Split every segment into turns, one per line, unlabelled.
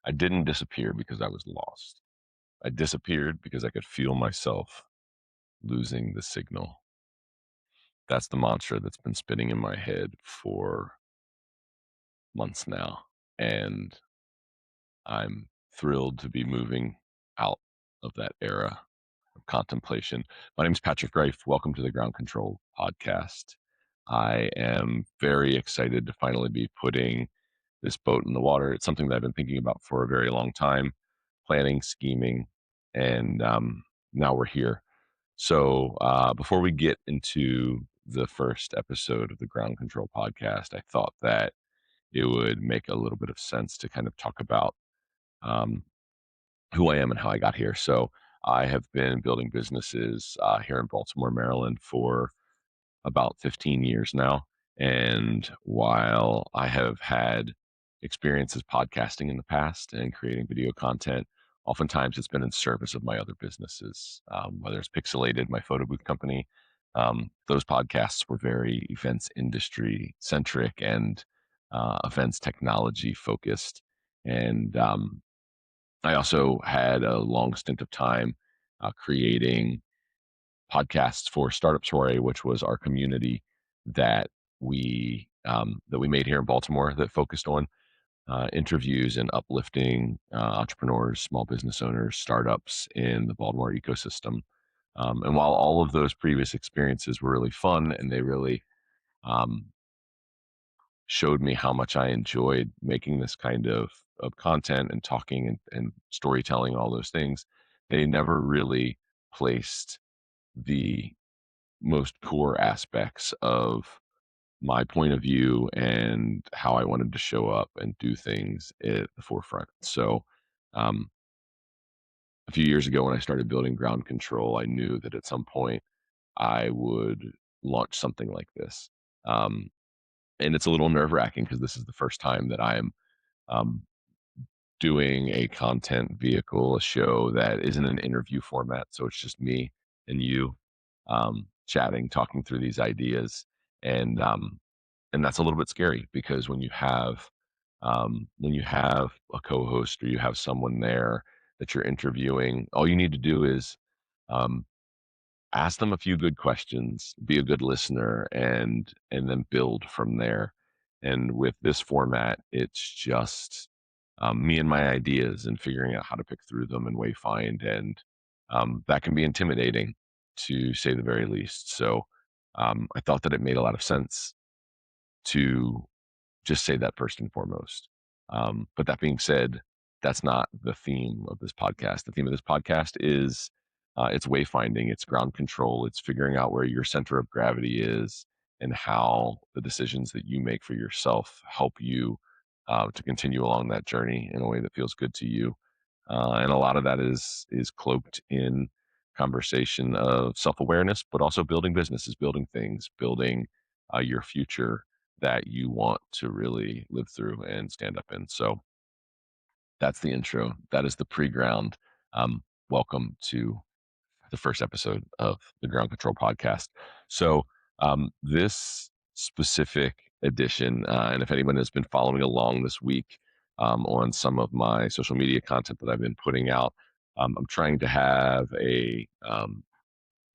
I didn't disappear because I was lost. I disappeared because I could feel myself losing the signal. That's the mantra that's been spinning in my head for months now. And I'm thrilled to be moving out of that era of contemplation. My name is Patrick Reif. Welcome to the Ground Control Podcast. I am very excited to finally be putting this boat in the water. It's something that I've been thinking about for a very long time, planning, scheming, and now we're here. So before we get into the first episode of the Ground Control Podcast, I thought that it would make a little bit of sense to kind of talk about um, who I am and how I got here. So I have been building businesses here in Baltimore, Maryland for about 15 years now. And while I have had experiences podcasting in the past and creating video content, oftentimes it's been in service of my other businesses, whether it's Pixelated, my photo booth company. Those podcasts were very events industry centric and events technology focused. And I also had a long stint of time creating podcasts for Startup Soiree, which was our community that we made here in Baltimore that focused on interviews and uplifting entrepreneurs, small business owners, startups in the Baltimore ecosystem. And while all of those previous experiences were really fun and they really um, showed me how much I enjoyed making this kind of content and talking and storytelling, all those things, they never really placed the most core aspects of my point of view and how I wanted to show up and do things at the forefront. So, um, a few years ago when I started building ground control, I knew that at some point I would launch something like this. Um, and it's a little nerve wracking because this is the first time that I am um, doing a content vehicle, a show that isn't an interview format. So it's just me and you chatting, talking through these ideas. And and that's a little bit scary because when you have a co-host or you have someone there that you're interviewing, all you need to do is um, ask them a few good questions, be a good listener, and then build from there. And with this format, it's just me and my ideas and figuring out how to pick through them and wayfind, and that can be intimidating to say the very least. So I thought that it made a lot of sense to just say that first and foremost. But that being said, that's not the theme of this podcast. The theme of this podcast is it's wayfinding, it's ground control, it's figuring out where your center of gravity is and how the decisions that you make for yourself help you to continue along that journey in a way that feels good to you. And a lot of that is cloaked in conversation of self awareness, but also building businesses, building things, building your future that you want to really live through and stand up in. So that's the intro. That is the pre-ground. Welcome to the first episode of the Ground Control Podcast. So this specific edition, and if anyone has been following along this week on some of my social media content that I've been putting out, I'm trying to have a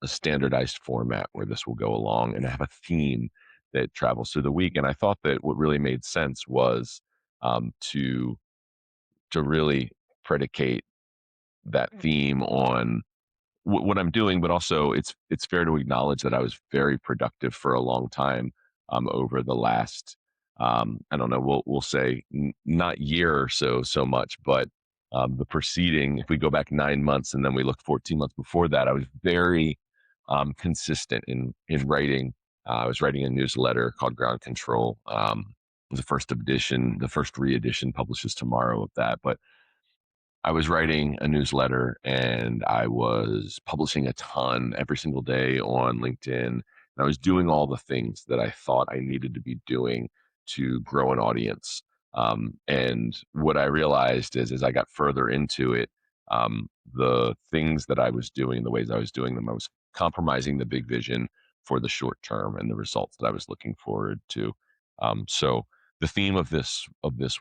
standardized format where this will go along and have a theme that travels through the week. And I thought that what really made sense was to really predicate that theme on what I'm doing, but also it's fair to acknowledge that I was very productive for a long time over the last I don't know, we'll say not year or so much, but the preceding. If we go back 9 months and then we look 14 months before that, I was very consistent in writing. I was writing a newsletter called Ground Control. The first edition, the first re-edition publishes tomorrow of that, but I was writing a newsletter and I was publishing a ton every single day on LinkedIn. And I was doing all the things that I thought I needed to be doing to grow an audience. And what I realized is as I got further into it, the things that I was doing, the ways I was doing them, I was compromising the big vision for the short term and the results that I was looking forward to. So the theme of this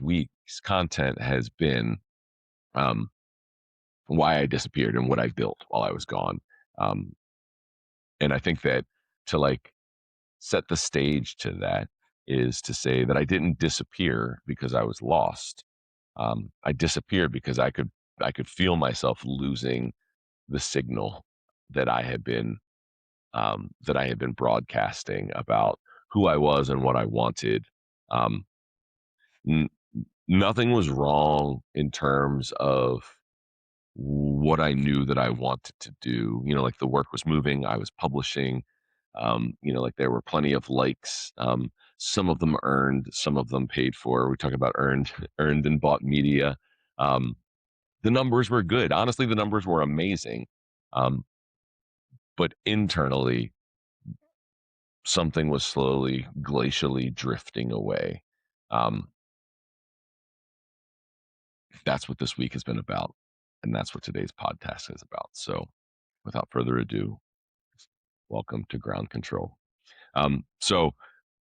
week's content has been um, why I disappeared and what I built while I was gone. Um, and I think that to like set the stage to that is to say that I didn't disappear because I was lost. I disappeared because I could feel myself losing the signal that I had been broadcasting about who I was and what I wanted. Um, n- Nothing was wrong in terms of what I knew that I wanted to do. Like the work was moving, I was publishing. Like there were plenty of likes. Some of them earned, some of them paid for. We talk about earned, earned and bought media. Um, the numbers were good. Honestly, the numbers were amazing. Um, but internally, something was slowly, glacially drifting away. Um, that's what this week has been about. And that's what today's podcast is about. So without further ado, welcome to Ground Control. So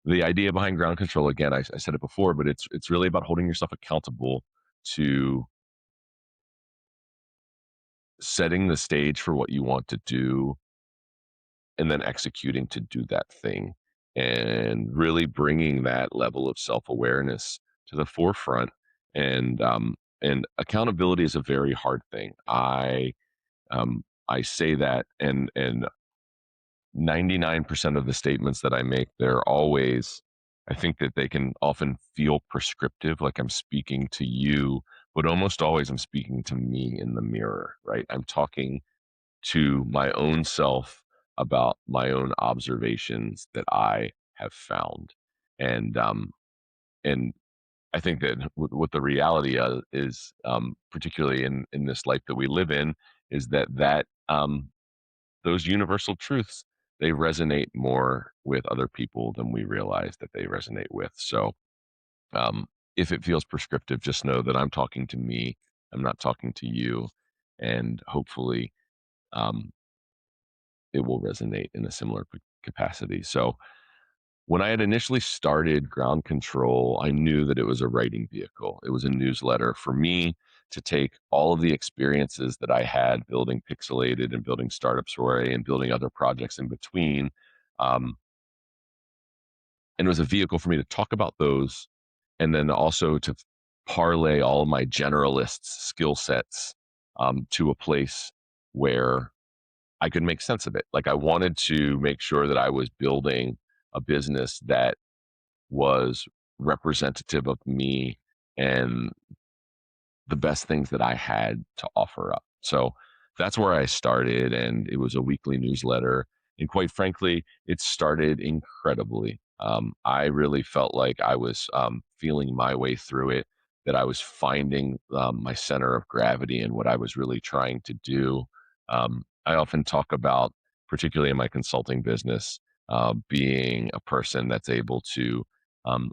the idea behind Ground Control, again, I said it before, but it's really about holding yourself accountable to setting the stage for what you want to do and then executing to do that thing, and really bringing that level of self-awareness to the forefront. And accountability is a very hard thing. I say that, and 99% of the statements that I make, they're always, I think that they can often feel prescriptive, like I'm speaking to you, but almost always I'm speaking to me in the mirror, right? I'm talking to my own self about my own observations that I have found. And I think that what the reality is, particularly in this life that we live in, is that those universal truths, they resonate more with other people than we realize that they resonate with. So um, if it feels prescriptive, just know that I'm talking to me. I'm not talking to you, and hopefully um, it will resonate in a similar capacity. So when I had initially started Ground Control, I knew that it was a writing vehicle. It was a newsletter for me to take all of the experiences that I had building Pixelated and building Startup Soiree and building other projects in between. Um, and it was a vehicle for me to talk about those, and then also to parlay all of my generalist skill sets to a place where I could make sense of it. Like I wanted to make sure that I was building a business that was representative of me and the best things that I had to offer up. So that's where I started, and it was a weekly newsletter. And quite frankly, it started incredibly. I really felt like I was feeling my way through it, that I was finding my center of gravity and what I was really trying to do. I often talk about, particularly in my consulting business, being a person that's able to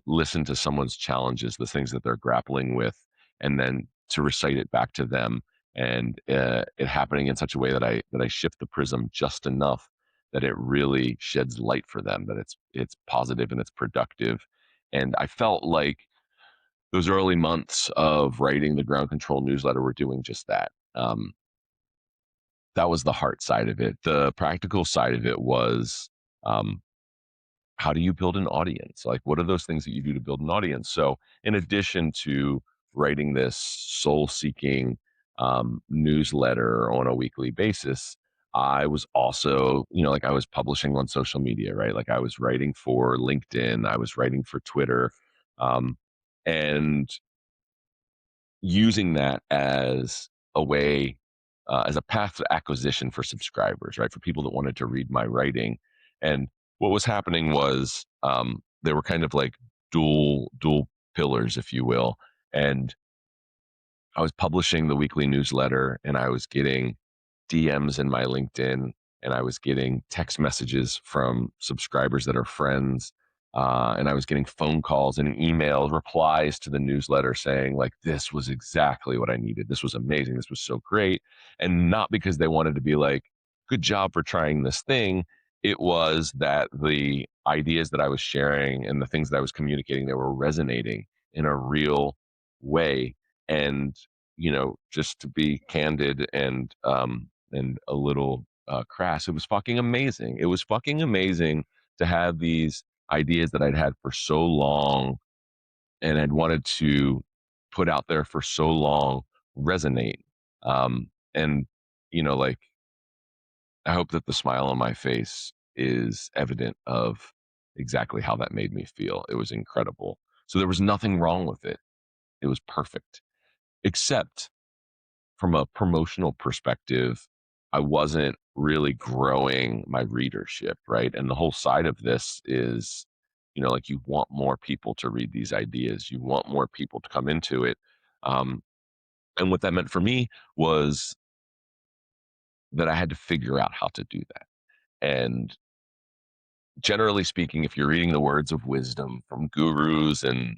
listen to someone's challenges, the things that they're grappling with, and then to recite it back to them, and it happening in such a way that I shift the prism just enough that it really sheds light for them, that it's positive and it's productive. And I felt like those early months of writing the Ground Control newsletter were doing just that. That was the heart side of it. The practical side of it was, um, how do you build an audience? Like, what are those things that you do to build an audience? So, in addition to writing this soul seeking newsletter on a weekly basis, I was also, like I was publishing on social media, right? Like I was writing for LinkedIn, I was writing for Twitter, um, and using that as a way, as a path to acquisition for subscribers, right? For people that wanted to read my writing. And what was happening was they were kind of like dual pillars, if you will. And I was publishing the weekly newsletter, and I was getting DMs in my LinkedIn, and I was getting text messages from subscribers that are friends. And I was getting phone calls and email replies to the newsletter saying, like, this was exactly what I needed. This was amazing. This was so great. And not because they wanted to be like, good job for trying this thing. It was that the ideas that I was sharing and the things that I was communicating, they were resonating in a real way. And just to be candid and a little crass, it was fucking amazing. It was fucking amazing to have these ideas that I'd had for so long and I'd wanted to put out there for so long resonate. And like, I hope that the smile on my face is evident of exactly how that made me feel. It was incredible. So there was nothing wrong with it. It was perfect, except from a promotional perspective, I wasn't really growing my readership, right? And the whole side of this is, like, you want more people to read these ideas, you want more people to come into it. Um, and what that meant for me was that I had to figure out how to do that. And generally speaking, if you're reading the words of wisdom from gurus and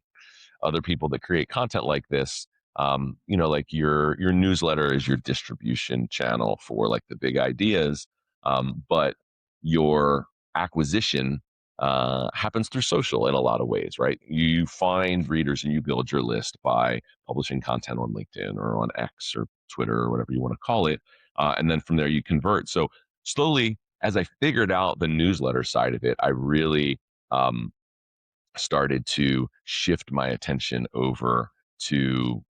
other people that create content like this, like your newsletter is your distribution channel for like the big ideas, but your acquisition happens through social in a lot of ways, right? You find readers and you build your list by publishing content on LinkedIn or on X or Twitter or whatever you want to call it, and then from there you convert. So slowly, as I figured out the newsletter side of it, I really um, started to shift my attention over to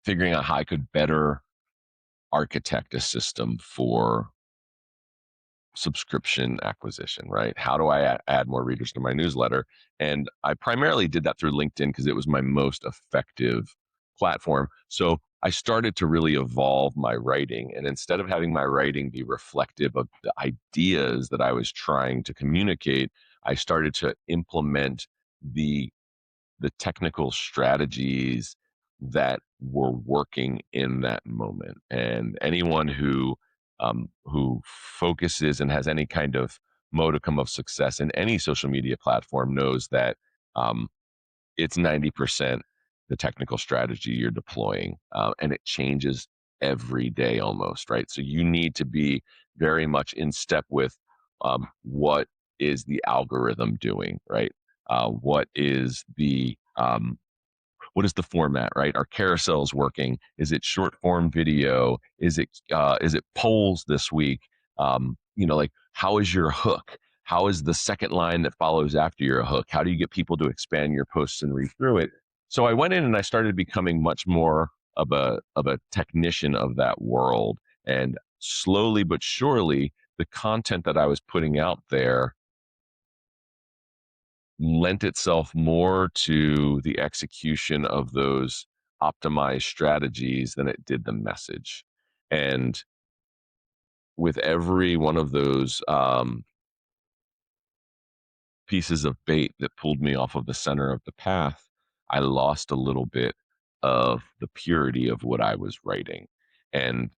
figuring out how I could better architect a system for subscription acquisition, right? How do I add more readers to my newsletter? And I primarily did that through LinkedIn because it was my most effective platform. So I started to really evolve my writing. And instead of having my writing be reflective of the ideas that I was trying to communicate, I started to implement the technical strategies that were working in that moment. And anyone who focuses and has any kind of modicum of success in any social media platform knows that um, it's 90% the technical strategy you're deploying, and it changes every day almost, right? So you need to be very much in step with what is the algorithm doing, right? What is the format, right? Are carousels working? Is it short form video? Is it polls this week? Like, how is your hook? How is the second line that follows after your hook? How do you get people to expand your posts and read through it? So I went in and I started becoming much more of a technician of that world. And slowly but surely, the content that I was putting out there lent itself more to the execution of those optimized strategies than it did the message. And with every one of those pieces of bait that pulled me off of the center of the path, I lost a little bit of the purity of what I was writing. And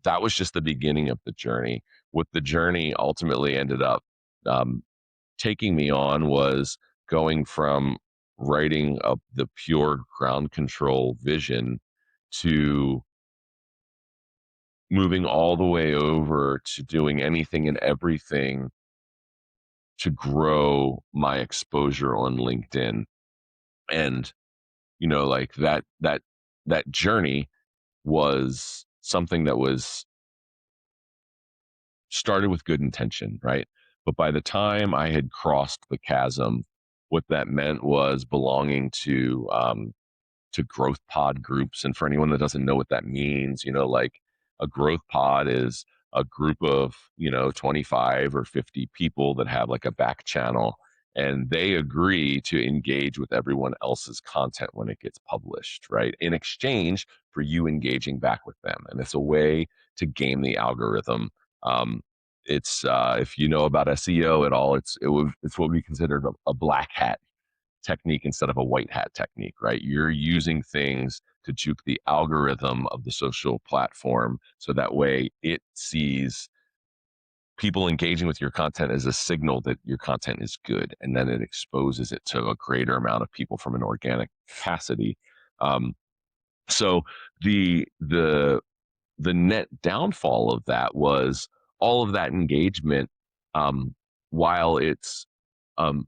that was just the beginning of the journey. What the journey ultimately ended up um, taking me on was going from writing the pure ground control vision to moving all the way over to doing anything and everything to grow my exposure on LinkedIn. And like that journey was something that was started with good intention, right? But by the time I had crossed the chasm, what that meant was belonging to growth pod groups. And for anyone that doesn't know what that means, like, a growth pod is a group of 25 or 50 people that have like a back channel, and they agree to engage with everyone else's content when it gets published, right, in exchange for you engaging back with them. And it's a way to game the algorithm. Um, it's if you know about SEO at all, it's what we consider a black hat technique instead of a white hat technique, right? You're using things to juke the algorithm of the social platform so that way it sees people engaging with your content as a signal that your content is good, and then it exposes it to a greater amount of people from an organic capacity. Um, so the net downfall of that was all of that engagement, um, while it's um,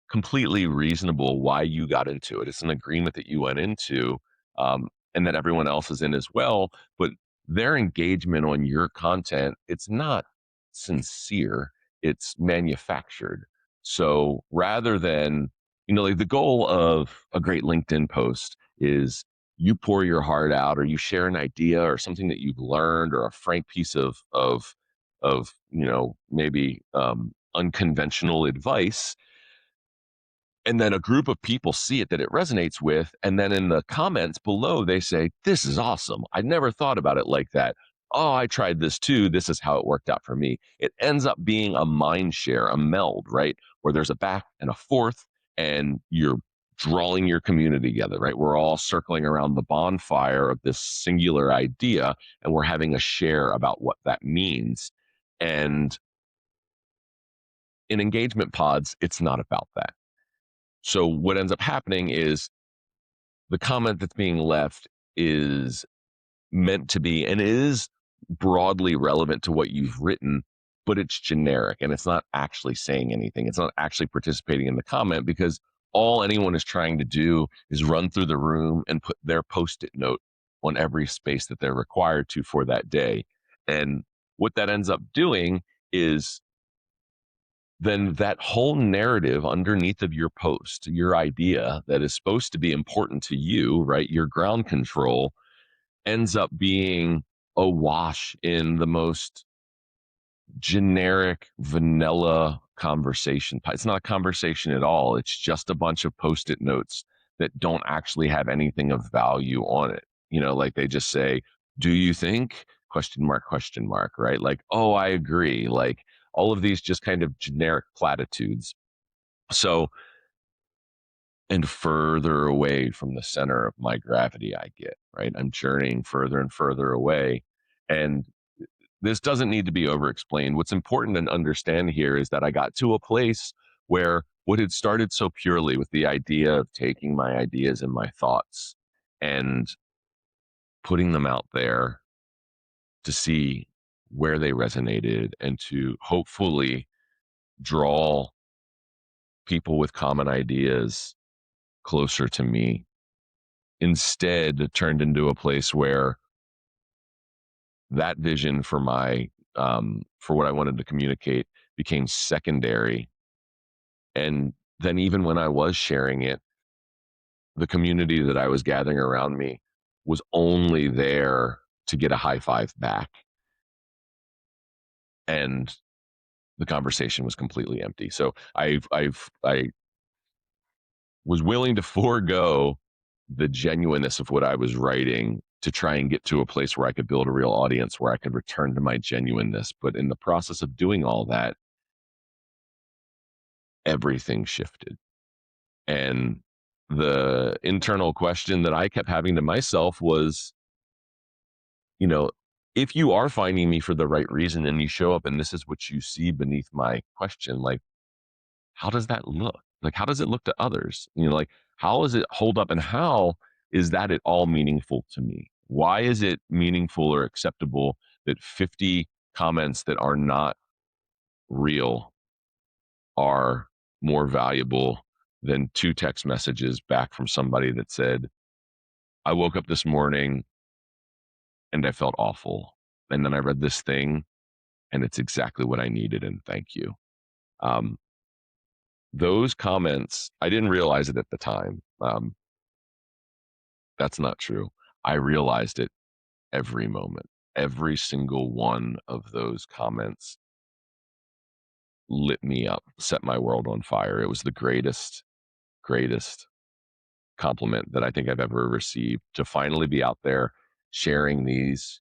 completely reasonable why you got into it. It's an agreement that you went into. and that everyone else is in as well. But their engagement on your content, it's not sincere, it's manufactured. So rather than, like the goal of a great LinkedIn post is you pour your heart out or you share an idea or something that you've learned or a frank piece of maybe unconventional advice, and then a group of people see it that it resonates with, and then in the comments below they say, this is awesome, I never thought about it like that. Oh, I tried this too, this is how it worked out for me. It ends up being a mind share, a meld, right, where there's a back and a forth, and you're drawing your community together, right? We're all circling around the bonfire of this singular idea, and we're having a share about what that means. And in engagement pods, it's not about that. So what ends up happening is the comment that's being left is meant to be and is broadly relevant to what you've written, but it's generic and it's not actually saying anything. It's not actually participating in the comment because all anyone is trying to do is run through the room and put their post-it note on every space that they're required to for that day. And what that ends up doing is then that whole narrative underneath of your post, your idea that is supposed to be important to you, right? Your ground control ends up being awash in the most generic, vanilla conversation. It's not a conversation at all. It's just a bunch of post it notes that don't actually have anything of value on it. Like they just say, do you think? Question mark, question mark, right? Like, oh, I agree. Like all of these just kind of generic platitudes. So, and further away from the center of my gravity I get, right? I'm journeying further and further away. And this doesn't need to be over explained. What's important to understand here is that I got to a place where what had started so purely with the idea of taking my ideas and my thoughts and putting them out there to see where they resonated and to hopefully draw people with common ideas closer to me, instead it turned into a place where that vision for my for what I wanted to communicate became secondary. And then even when I was sharing it, the community that I was gathering around me was only there to get a high five back. And the conversation was completely empty. So I was willing to forego the genuineness of what I was writing to try and get to a place where I could build a real audience, where I could return to my genuineness. But in the process of doing all that, everything shifted. And the internal question that I kept having to myself was, you know, if you are finding me for the right reason and you show up and this is what you see beneath my question, like, how does that look? Like, how does it look to others? Like, how does it hold up and how is that at all meaningful to me? Why is it meaningful or acceptable that 50 comments that are not real are more valuable than 2 text messages back from somebody that said, I woke up this morning and I felt awful. And then I read this thing and it's exactly what I needed. And thank you. Um, those comments, I didn't realize it at the time. That's not true. I realized it every moment. Every single one of those comments lit me up, set my world on fire. It was the greatest, greatest compliment that I think I've ever received, to finally be out there sharing these,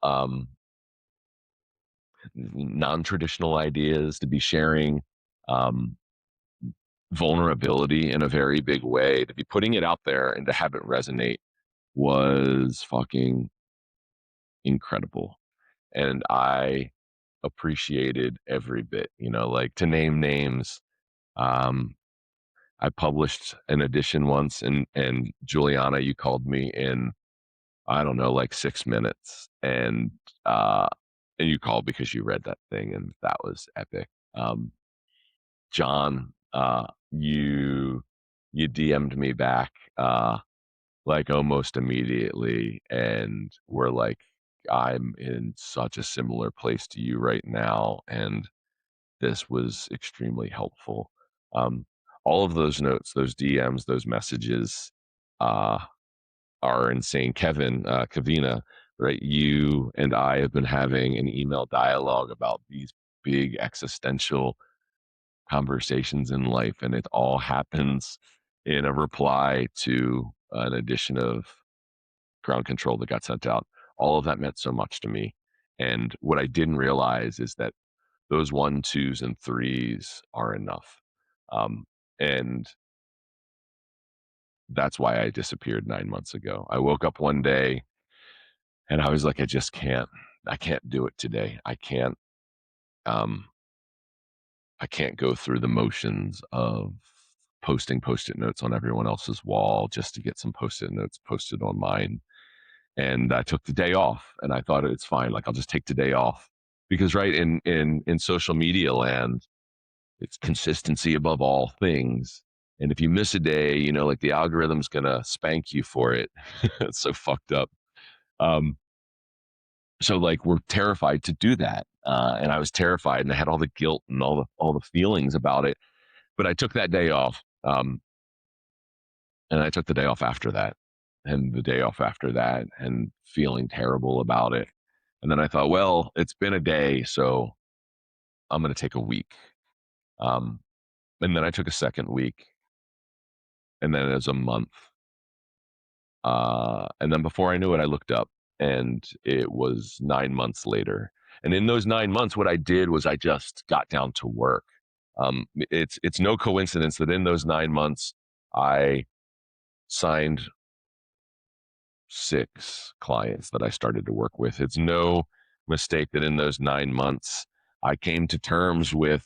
um, non-traditional ideas, to be sharing um, vulnerability in a very big way, to be putting it out there and to have it resonate was fucking incredible. And I appreciated every bit, like to name names. Um, I published an edition once, and Juliana, you called me in, I don't know, like 6 minutes, uh, and you called because you read that thing, and that was epic. John, you DM'd me back. like almost immediately, and we're like, I'm in such a similar place to you right now, and this was extremely helpful. Um, all of those notes, those DMs, those messages, uh, are insane. Kevin, Kavina, right? You and I have been having an email dialogue about these big existential conversations in life, and it all happens in a reply to an edition of Ground Control that got sent out. All of that meant so much to me. And what I didn't realize is that those one, twos, and threes are enough. Um, and that's why I disappeared 9 months ago. I woke up one day and I was like, I just can't. I can't do it today. Um, I can't go through the motions of posting post-it notes on everyone else's wall just to get some post-it notes posted on mine. And I took the day off, and I thought it's fine. Like I'll just take the day off because right in social media land, it's consistency above all things. And if you miss a day, like the algorithm's gonna spank you for it. It's so fucked up. Um, so like we're terrified to do that, and I was terrified, and I had all the guilt and all the feelings about it. But I took that day off, and I took the day off after that, and the day off after that, and feeling terrible about it. And then I thought, well, it's been a day, so I'm going to take a week. Um, and then I took a second week, and then it was a month. And then before I knew it, I looked up, and it was 9 months later. And in those 9 months, what I did was I just got down to work. It's no coincidence that in those 9 months, I signed 6 clients that I started to work with. It's no mistake that in those 9 months, I came to terms with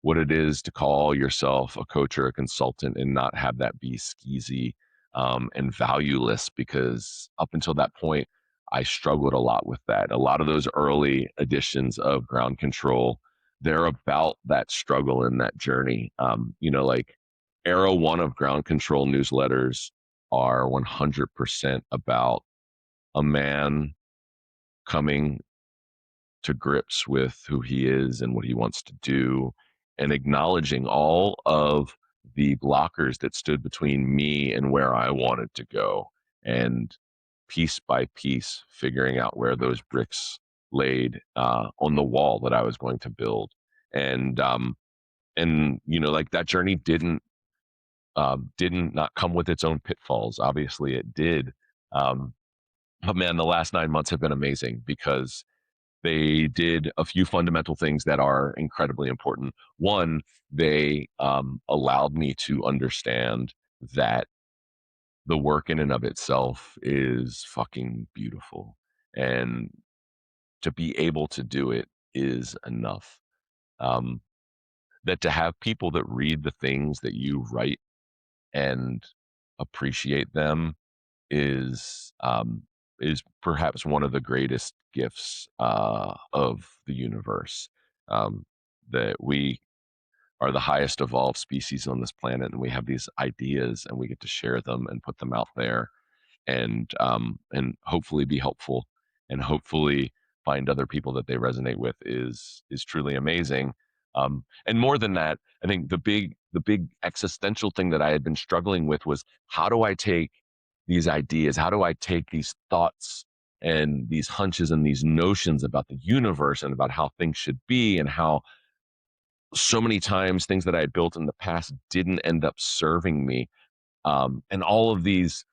what it is to call yourself a coach or a consultant and not have that be skeezy and valueless, because up until that point, I struggled a lot with that. A lot of those early editions of Ground Control, they're about that struggle and that journey. Like Era One of Ground Control newsletters are 100% about a man coming to grips with who he is and what he wants to do, and acknowledging all of the blockers that stood between me and where I wanted to go, and piece by piece figuring out where those bricks laid on the wall that I was going to build. And like that journey didn't not come with its own pitfalls. Obviously, it did. Um, but man, the last 9 months have been amazing because they did a few fundamental things that are incredibly important. One, they allowed me to understand that the work in and of itself is fucking beautiful. And to be able to do it is enough. Um, that to have people that read the things that you write and appreciate them is perhaps one of the greatest gifts of the universe. Um, that we are the highest evolved species on this planet, and we have these ideas, and we get to share them and put them out there, and hopefully be helpful, and hopefully find other people that they resonate with is truly amazing. And more than that, I think the big existential thing that I had been struggling with was, how do I take these ideas, how do I take these thoughts and these hunches and these notions about the universe and about how things should be, and how so many times things that I had built in the past didn't end up serving me, and all of these,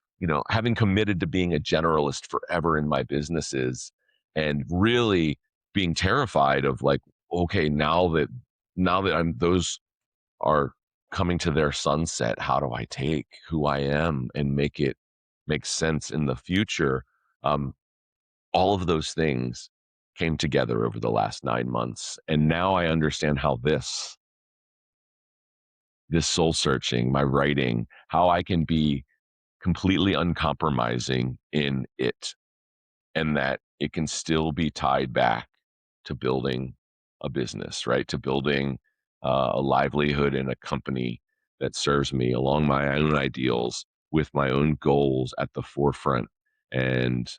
having committed to being a generalist forever in my businesses, and really being terrified of like, okay, now that I'm those are coming to their sunset, how do I take who I am and make it make sense in the future? Um, all of those things came together over the last 9 months, and now I understand how this soul searching, my writing, how I can be completely uncompromising in it, and that it can still be tied back to building a business, right? To building a livelihood in a company that serves me along my own ideals. with my own goals at the forefront and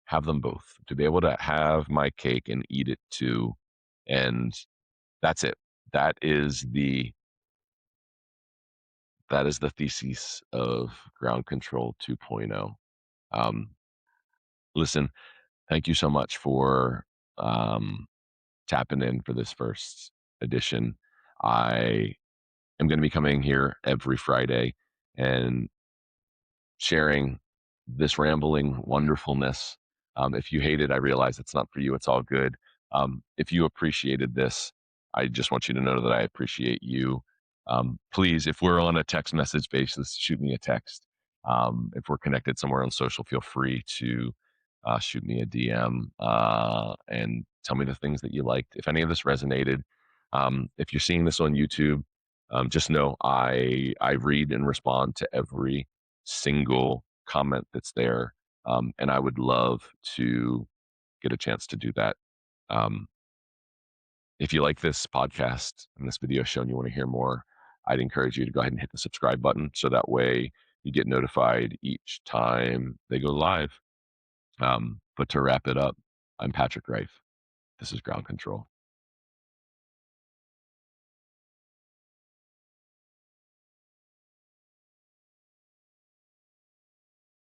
have them both, to be able to have my cake and eat it too. And that's it. That is the that is the thesis of Ground Control 2.0. Um, listen, thank you so much for um, tapping in for this first edition. I am going to be coming here every Friday and sharing this rambling wonderfulness. If you hate it, I realize it's not for you. It's all good. If you appreciated this, I just want you to know that I appreciate you. Please, if we're on a text message basis, shoot me a text. If we're connected somewhere on social, feel free to shoot me a DM and tell me the things that you liked. If any of this resonated, if you're seeing this on YouTube, just know I read and respond to every single comment that's there. And I would love to get a chance to do that. Um, if you like this podcast and this video show and you want to hear more, I'd encourage you to go ahead and hit the subscribe button so that way you get notified each time they go live. But to wrap it up, I'm Patrick Reif. This is Ground Control.